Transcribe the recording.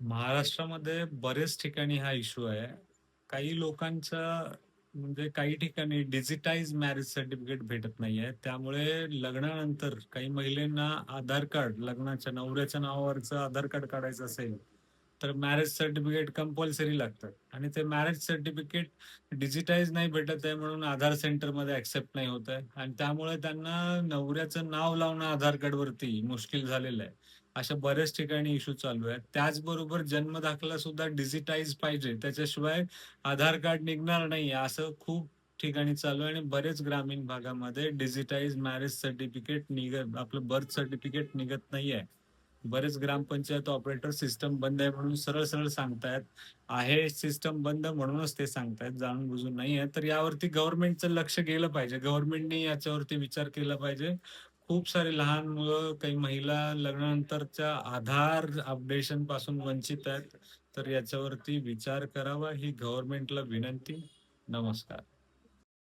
महाराष्ट्रामध्ये बरेच ठिकाणी हा इश्यू आहे. काही लोकांचा म्हणजे काही ठिकाणी डिजिटाइज मॅरेज सर्टिफिकेट भेटत नाहीये. त्यामुळे लग्नानंतर काही महिलांना आधार कार्ड लग्नाच्या नवऱ्याच्या नावावरचं आधार कार्ड काढायचं असेल, तर मॅरेज सर्टिफिकेट कंपल्सरी लागतं आणि ते मॅरेज सर्टिफिकेट डिजिटाइज नाही भेटत आहे म्हणून आधार सेंटरमध्ये ॲक्सेप्ट नाही होत आहे आणि त्यामुळे त्यांना नवऱ्याचं नाव लावणं आधार कार्डवरती मुश्किल झालेलं आहे. अशा बऱ्याच ठिकाणी इश्यू चालू आहेत. त्याचबरोबर जन्म दाखला सुद्धा डिजिटाइज पाहिजे. त्याच्याशिवाय आधार कार्ड निघणार नाही असं खूप ठिकाणी चालू आहे आणि बरेच ग्रामीण भागामध्ये डिजिटाइज मॅरेज सर्टिफिकेट निघत आपलं बर्थ सर्टिफिकेट निघत नाहीये. बरेच ग्रामपंचायत ऑपरेटर सिस्टम बंद आहे म्हणून सरळ सरळ सांगतायत. आहे सिस्टम बंद म्हणूनच ते सांगतायत, जाणून बुजून नाही आहे. तर यावरती गव्हर्नमेंटचं लक्ष गेलं पाहिजे. गव्हर्नमेंटने याच्यावरती विचार केला पाहिजे. खूप सारे लहान मुलं, काही महिला लग्नानंतरच्या आधार अपडेशन पासून वंचित आहेत. तर याच्यावरती विचार करावा ही गव्हर्नमेंटला विनंती. नमस्कार.